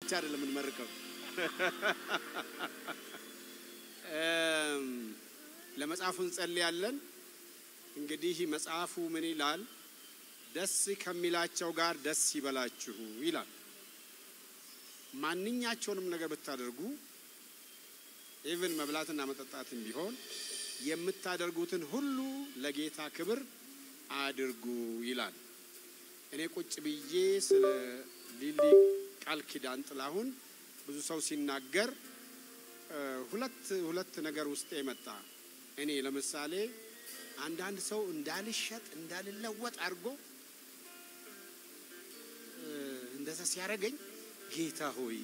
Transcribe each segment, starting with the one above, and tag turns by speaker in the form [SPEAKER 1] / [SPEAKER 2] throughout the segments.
[SPEAKER 1] ብቻ አይደለም እንመርከው ለመጽሐፉ እንጸልያለን እንግዲህ መጽሐፉ ምን ይላል ደስ ከሚላቸው ጋር ደስ ይበላችሁ ይላል ማንኛቸውንም ነገር ብታደርጉ ኢቭን መብላትና መጠጣትም ቢሆን የምታደርጉትን ሁሉ ለጌታ ክብር አድርጉ ይላል እኔ ቁጭ ብዬ ስለ ሊሊ ቃል ኪዳን ጥላሁን ብዙ ሰው ሲናገር ሁለት ነገር ውስጥ የመጣ እኔ ለምሳሌ አንዳንድ ሰው እንዳልሸጥ እንዳልለወጥ አድርጎ እንደዛ ሲያረጋኝ ጌታ ሆይ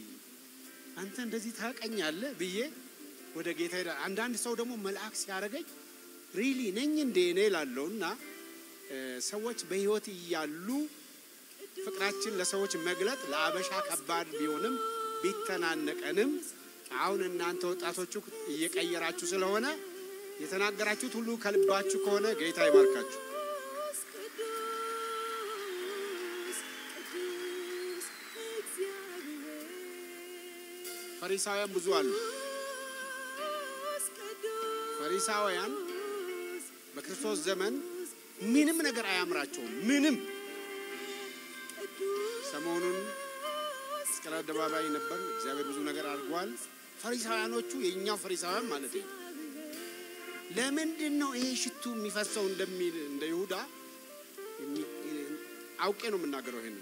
[SPEAKER 1] አንተ እንደዚህ ታቀኛለህ ብዬ ወደ ጌታ ሄዳ አንዳንድ ሰው ደግሞ መልአክ ሲያረጋኝ ሪሊ ነኝ እንዴ እኔ ላለውና ሰዎች በህይወት ይያሉ ፍቅራችን ለሰዎች መግለጥ ለአበሻ ከባድ ቢሆንም ቢተናነቀንም አሁን እናንተ ወጣቶቹ እየቀየራችሁ ስለሆነ የተናገራችሁት ሁሉ ከልባችሁ ከሆነ ጌታ ይባርካችሁ ፈሪሳውያን ብዙ አሉ ፈሪሳውያን በክርስቶስ ዘመን ምንም ነገር አያምራቸው ምንም ሰሞኑን መስቀል አደባባይ ነበር እግዚአብሔር ብዙ ነገር አድርጓል ፈሪሳውያኖቹ የኛው ፈሪሳውያን ማለት ነው ለምንድነው ይሄ ሽቱ የሚፈሰው እንደሚል እንደ ይሁዳ አውቄ ነው የምናገረው ይሄን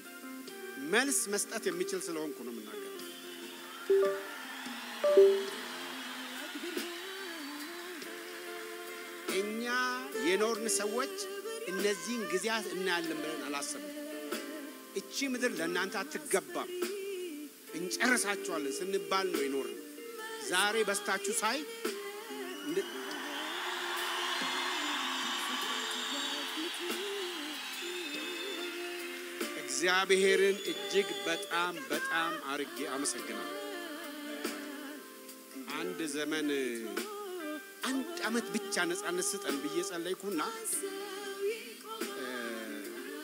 [SPEAKER 1] መልስ መስጠት የሚችል ስለሆንኩ ነው የምናገረው እኛ የኖርን ሰዎች እነዚህን ጊዜያት እናያለን ብለን አላሰብንም እቺ ምድር ለእናንተ አትገባም እንጨርሳችኋለን ስንባል ነው ይኖርን ዛሬ በስታችሁ ሳይ እግዚአብሔርን እጅግ በጣም አርጌ አመሰግናለሁ አንድ ዘመን አንድ አመት ብቻ ነፃነት ስጠን ብዬ ጸለይኩና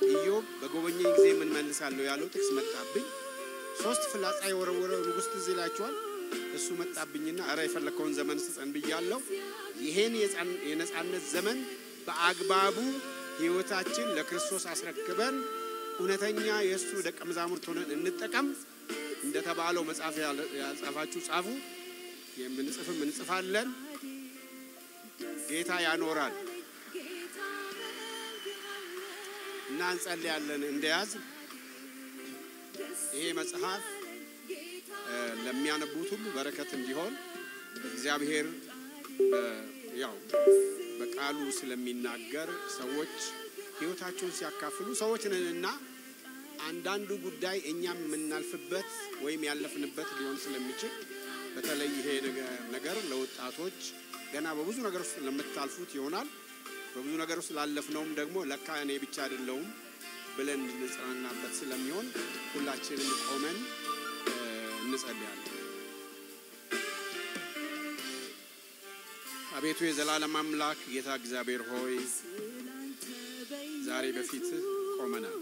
[SPEAKER 1] ኢዮብ በጎበኘኝ ጊዜ ምን መልሳለሁ ያለው ጥቅስ መጣብኝ ሶስት ፍላጻ የወረወረ ንጉስ ትዝ ይላችኋል እሱ መጣብኝና አረ የፈለከውን ዘመን ስጠን ብያለሁ ይሄን የነፃነት ዘመን በአግባቡ ህይወታችን ለክርስቶስ አስረክበን እውነተኛ የእሱ ደቀ መዛሙርት ሆነን እንጠቀም እንደተባለው መጽሐፍ ያጻፋችሁ ጻፉ የምንጽፍም እንጽፋለን ጌታ ያኖራል እና እንጸልያለን እንደያዝ ይሄ መጽሐፍ ለሚያነቡት ሁሉ በረከት እንዲሆን እግዚአብሔር ያው በቃሉ ስለሚናገር ሰዎች ህይወታቸውን ሲያካፍሉ ሰዎች ነንና አንዳንዱ ጉዳይ እኛም የምናልፍበት ወይም ያለፍንበት ሊሆን ስለሚችል በተለይ ይሄ ነገር ለወጣቶች ገና በብዙ ነገር ውስጥ ለምታልፉት ይሆናል በብዙ ነገር ውስጥ ላለፍነውም ደግሞ ለካ እኔ ብቻ አይደለሁም ብለን እንጽናናበት ስለሚሆን ሁላችንም ቆመን እንጸልያለን አቤቱ የዘላለም አምላክ ጌታ እግዚአብሔር ሆይ ዛሬ በፊት ቆመናል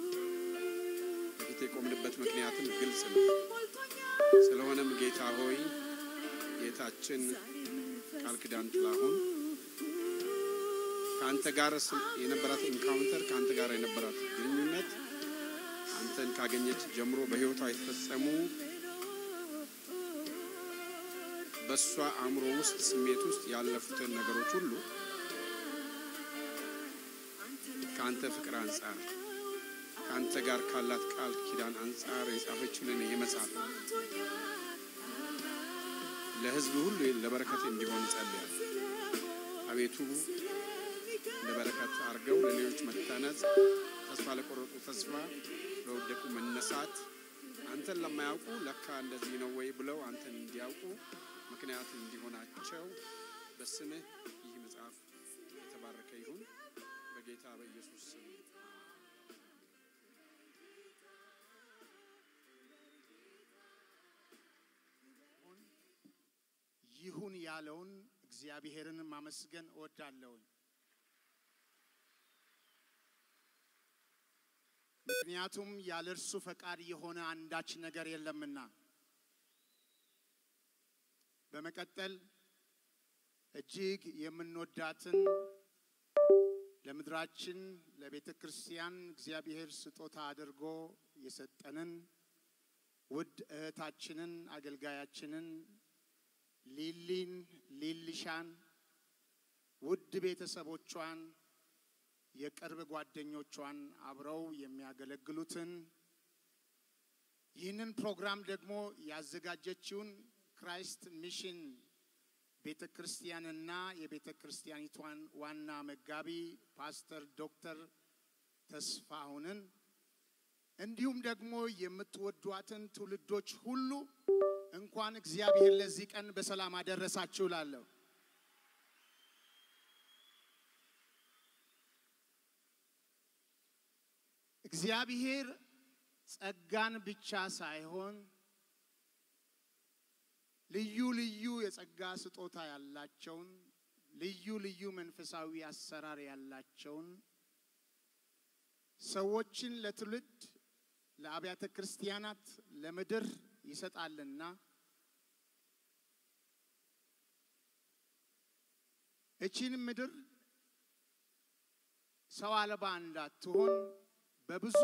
[SPEAKER 1] በፊት የቆምንበት ምክንያትም ግልጽ ነው ስለሆነም ጌታ ሆይ ጌታችን ቃል ኪዳን ጥላሁን ካንተ ጋር የነበራት ኢንካውንተር ካንተ ጋር የነበራት ግንኙነት አንተን ካገኘች ጀምሮ በህይወቷ የተፈጸሙ በሷ አእምሮ ውስጥ ስሜት ውስጥ ያለፉትን ነገሮች ሁሉ ካንተ ፍቅር አንፃር ካንተ ጋር ካላት ቃል ኪዳን አንፃር የጻፈችልን የመጽሐፍ ለህዝብ ሁሉ ለበረከት እንዲሆን ጸልያለሁ አቤቱ ለበረከት አርገው ለሌሎች መታነጽ ተስፋ ለቆረጡ ተስፋ ለወደቁ መነሳት አንተን ለማያውቁ ለካ እንደዚህ ነው ወይ ብለው አንተን እንዲያውቁ ምክንያት እንዲሆናቸው በስምህ ይህ መጽሐፍ የተባረከ ይሁን በጌታ በኢየሱስ ስም
[SPEAKER 2] ይሁን ያለውን እግዚአብሔርን ማመስገን እወዳለሁ ምክንያቱም ያለ እርሱ ፈቃድ የሆነ አንዳች ነገር የለምና በመቀጠል እጅግ የምንወዳትን ለምድራችን ለቤተ ክርስቲያን እግዚአብሔር ስጦታ አድርጎ የሰጠንን ውድ እህታችንን አገልጋያችንን ሊሊሻን ውድ ቤተሰቦቿን የቅርብ ጓደኞቿን አብረው የሚያገለግሉትን ይህንን ፕሮግራም ደግሞ ያዘጋጀችውን ክራይስት ሚሽን ቤተክርስቲያንና የቤተክርስቲያኒቷን ዋና መጋቢ ፓስተር ዶክተር ተስፋሁንን እንዲሁም ደግሞ የምትወዷትን ትውልዶች ሁሉ እንኳን እግዚአብሔር ለዚህ ቀን በሰላም አደረሳችሁ ላለሁ እግዚአብሔር ጸጋን ብቻ ሳይሆን ልዩ ልዩ የጸጋ ስጦታ ያላቸውን ልዩ ልዩ መንፈሳዊ አሰራር ያላቸውን ሰዎችን ለትውልድ ለአብያተ ክርስቲያናት ለምድር ይሰጣልና እቺን ምድር ሰው አልባ እንዳትሆን በብዙ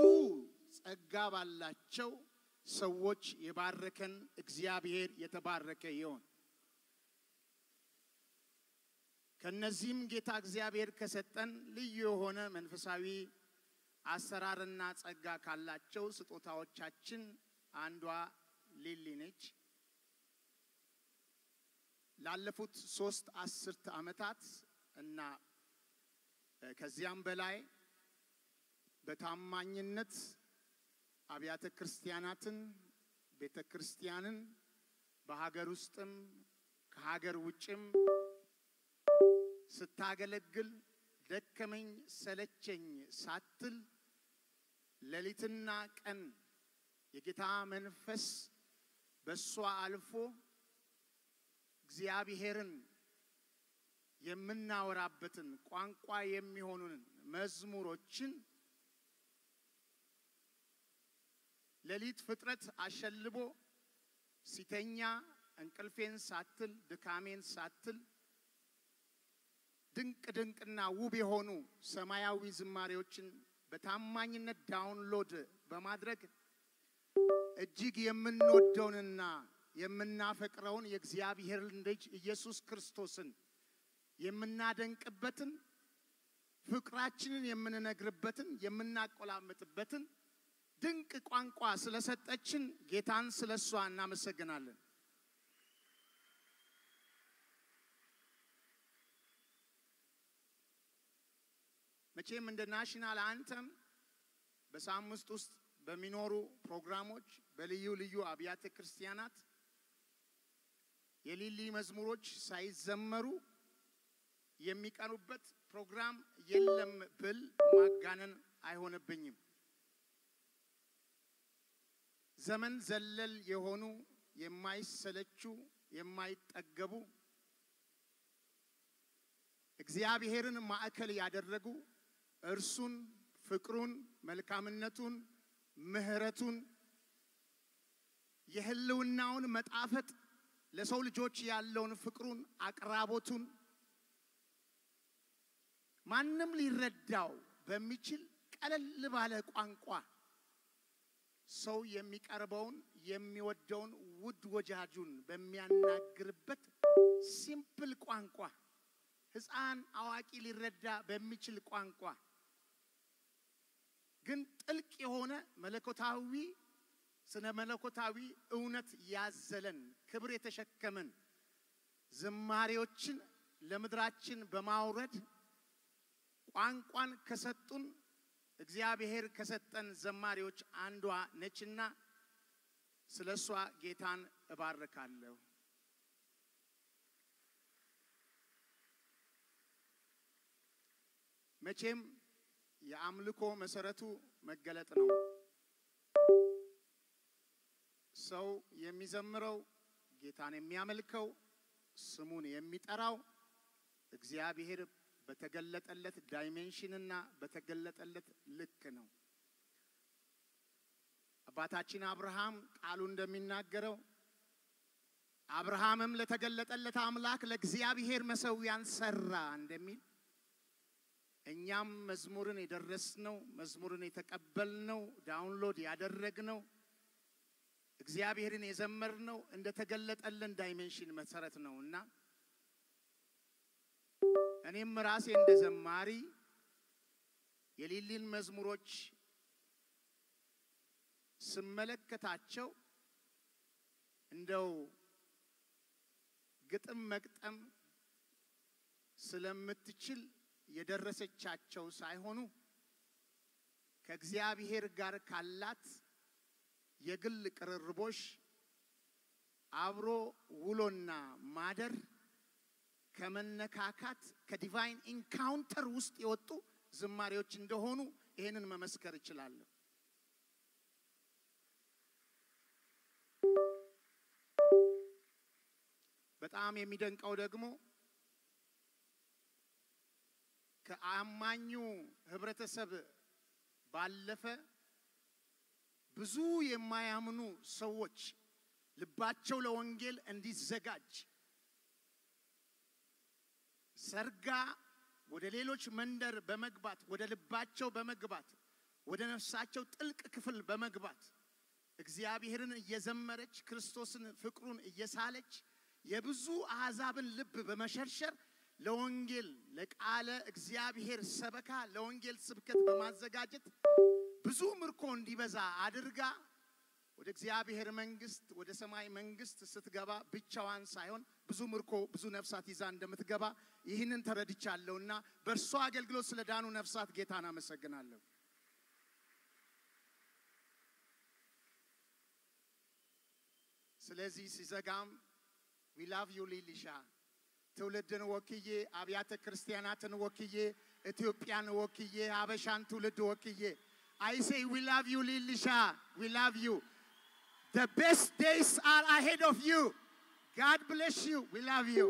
[SPEAKER 2] ጸጋ ባላቸው ሰዎች የባረከን እግዚአብሔር የተባረከ ይሁን። ከነዚህም ጌታ እግዚአብሔር ከሰጠን ልዩ የሆነ መንፈሳዊ አሰራርና ጸጋ ካላቸው ስጦታዎቻችን አንዷ ሊሊ ነች። ላለፉት 3 አስርት ዓመታት እና ከዚያም በላይ በታማኝነት አብያተ ክርስቲያናትን ቤተክርስቲያንን በሀገር ውስጥም ከሀገር ውጭም ስታገለግል ደከመኝ ሰለቸኝ ሳትል ሌሊትና ቀን የጌታ መንፈስ በሷ አልፎ እግዚአብሔርን የምናወራበትን ቋንቋ የሚሆኑን መዝሙሮችን ሌሊት ፍጥረት አሸልቦ ሲተኛ እንቅልፌን ሳትል ድካሜን ሳትል ድንቅ ድንቅና ውብ የሆኑ ሰማያዊ ዝማሬዎችን በታማኝነት ዳውንሎድ በማድረግ እጅግ የምንወደውንና የምናፈቅረውን የእግዚአብሔር ልጅ ኢየሱስ ክርስቶስን የምናደንቅበትን ፍቅራችንን የምንነግርበትን የምናቆላምጥበትን ድንቅ ቋንቋ ስለሰጠችን ጌታን ስለሷ እናመሰግናለን። መቼም እንደ ናሽናል አንተም በሳምንት ውስጥ በሚኖሩ ፕሮግራሞች በልዩ ልዩ አብያተ ክርስቲያናት የሊሊ መዝሙሮች ሳይዘመሩ የሚቀርቡበት ፕሮግራም የለም ብል ማጋነን አይሆንብኝም። ዘመን ዘለል የሆኑ የማይሰለቹ የማይጠገቡ እግዚአብሔርን ማዕከል ያደረጉ እርሱን ፍቅሩን መልካምነቱን ምህረቱን የህልውናውን መጣፈጥ ለሰው ልጆች ያለውን ፍቅሩን አቅራቦቱን ማንንም ሊረዳው በሚችል ቀለል ባለ ቋንቋ ሰው የሚቀርበውን የሚወደውን ውድ ወጃጁን በሚያናግርበት ሲምፕል ቋንቋ ህፃን አዋቂ ሊረዳ በሚችል ቋንቋ ግን ጥልቅ የሆነ መለኮታዊ ስነ መለኮታዊ እውነት ያዘለን ክብር የተሸከመን ዝማሬዎችን ለምድራችን በማውረድ ቋንቋን ከሰጡን እግዚአብሔር ከሰጠን ዘማሪዎች አንዷ ነችና ስለሷ ጌታን እባርካለሁ። መቼም የአምልኮ መሰረቱ መገለጥ ነው። ሰው የሚዘምረው ጌታን የሚያመልከው ስሙን የሚጠራው እግዚአብሔር በተገለጠለት ዳይሜንሽንና በተገለጠለት ልክ ነው። አባታችን አብርሃም ቃሉ እንደሚናገረው አብርሃምም ለተገለጠለት አምላክ ለእግዚአብሔር መሠዊያን ሰራ እንደሚል እኛም መዝሙርን የደረስነው መዝሙርን የተቀበልነው ዳውንሎድ ያደረግነው እግዚአብሔርን የዘመርነው እንደተገለጠልን ዳይሜንሽን መሰረት ነውና እኔም ራሴ እንደዘማሪ የሊሊን መዝሙሮች ስመለከታቸው እንደው ግጥም መቅጠም ስለምትችል የደረሰቻቸው ሳይሆኑ ከእግዚአብሔር ጋር ካላት የግል ቅርርቦሽ አብሮ ውሎና ማደር ከመነካካት ከዲቫይን ኢንካውንተር ውስጥ የወጡ ዝማሬዎች እንደሆኑ ይሄንን መመስከር ይችላል። በጣም የሚደንቀው ደግሞ ከአማኙ ህብረተሰብ ባለፈ ብዙ የማያምኑ ሰዎች ልባቸው ለወንጌል እንዲዘጋጅ ሰርጋ ወደ ሌሎች መንደር በመግባት ወደ ልባቸው በመግባት ወደ ነፍሳቸው ጥልቅ ክፍል በመግባት እግዚአብሔርን እየዘመረች ክርስቶስን ፍቅሩን እየሳለች የብዙ አሕዛብን ልብ በመሸርሸር ለወንጌል ለቃለ እግዚአብሔር ሰበካ ለወንጌል ስብከት በማዘጋጀት ብዙ ምርኮ እንዲበዛ አድርጋ ወደ እግዚአብሔር መንግስት ወደ ሰማይ መንግስት ስትገባ ብቻዋን ሳይሆን ብዙ ምርኮ ብዙ ነፍሳት ይዛ እንደምትገባ ይህንን ተረድቻለሁና በእርሷ አገልግሎት ስለዳኑ ነፍሳት ጌታን አመሰግናለሁ። ስለዚህ ሲዘጋም we love you ሊሊሻ ትውልድን ወክዬ አብያተ ክርስቲያናትን ወክዬ ኢትዮጵያን ወክዬ ሀበሻን ትውልድ ወክዬ I say we love you Lilisha, we love you. The best days are ahead of you. God bless you. We love you.